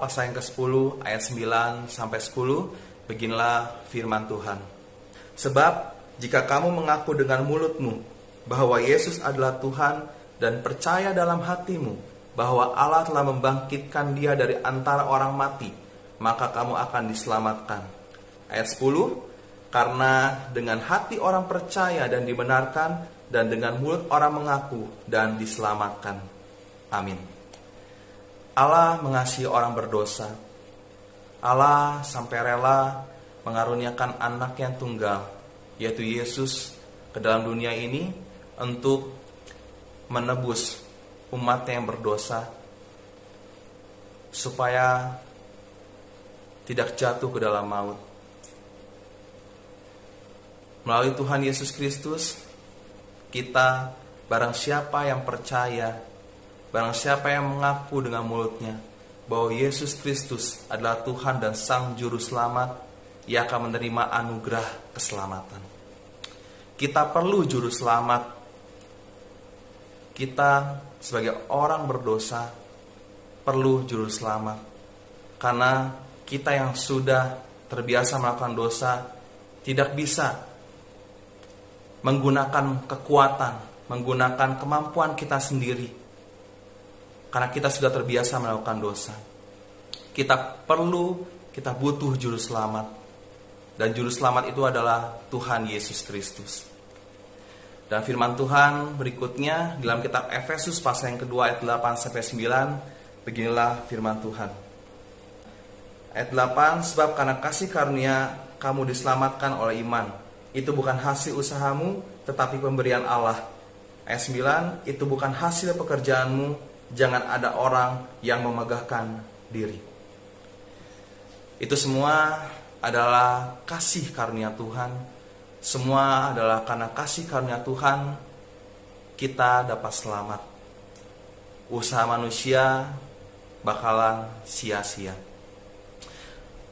pasal yang ke-10 ayat 9 sampai 10, beginilah firman Tuhan. Sebab jika kamu mengaku dengan mulutmu bahwa Yesus adalah Tuhan dan percaya dalam hatimu bahwa Allah telah membangkitkan Dia dari antara orang mati, maka kamu akan diselamatkan. Ayat 10, karena dengan hati orang percaya dan dibenarkan, dan dengan mulut orang mengaku dan diselamatkan. Amin. Allah mengasihi orang berdosa. Allah sampai rela mengaruniakan anak yang tunggal, yaitu Yesus, ke dalam dunia ini untuk menebus umatnya yang berdosa, supaya tidak jatuh ke dalam maut. Melalui Tuhan Yesus Kristus, kita, barang siapa yang percaya, barang siapa yang mengaku dengan mulutnya bahwa Yesus Kristus adalah Tuhan dan Sang Juru Selamat, ia akan menerima anugerah keselamatan. Kita perlu Juru Selamat. Kita sebagai orang berdosa perlu Juru Selamat. Karena kita yang sudah terbiasa melakukan dosa tidak bisa menggunakan kekuatan, menggunakan kemampuan kita sendiri. Karena kita sudah terbiasa melakukan dosa. Kita butuh Juru Selamat. Dan Juru Selamat itu adalah Tuhan Yesus Kristus. Dan firman Tuhan berikutnya dalam kitab Efesus pasal yang kedua ayat 8-9, beginilah firman Tuhan. Ayat 8, sebab karena kasih karunia kamu diselamatkan oleh iman. Itu bukan hasil usahamu, tetapi pemberian Allah. Ayat 9, itu bukan hasil pekerjaanmu, jangan ada orang yang memegahkan diri. Itu semua adalah kasih karunia Tuhan. Semua adalah karena kasih karunia Tuhan kita dapat selamat. Usaha manusia bakalan sia-sia.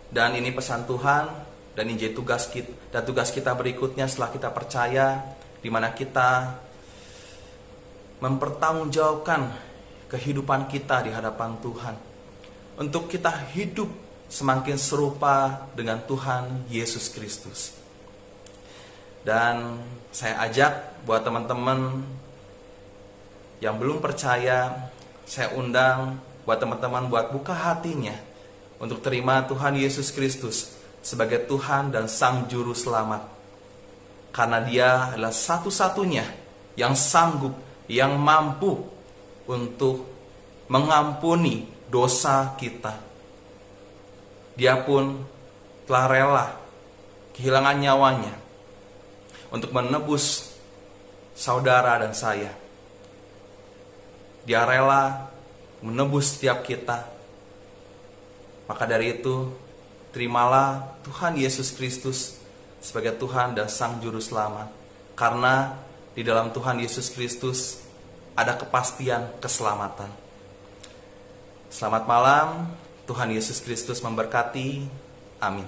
Dan ini pesan Tuhan, dan ini tugas kita, dan tugas kita berikutnya setelah kita percaya, di mana kita mempertanggungjawabkan kehidupan kita di hadapan Tuhan, untuk kita hidup semakin serupa dengan Tuhan Yesus Kristus. Dan saya ajak buat teman-teman yang belum percaya, saya undang buat teman-teman buat buka hatinya untuk terima Tuhan Yesus Kristus sebagai Tuhan dan Sang Juru Selamat. Karena Dia adalah satu-satunya yang sanggup, yang mampu untuk mengampuni dosa kita. Dia pun telah rela kehilangan nyawanya untuk menebus saudara dan saya. Dia rela menebus setiap kita. Maka dari itu, terimalah Tuhan Yesus Kristus sebagai Tuhan dan Sang Juru Selamat. Karena di dalam Tuhan Yesus Kristus ada kepastian keselamatan. Selamat malam, Tuhan Yesus Kristus memberkati. Amin.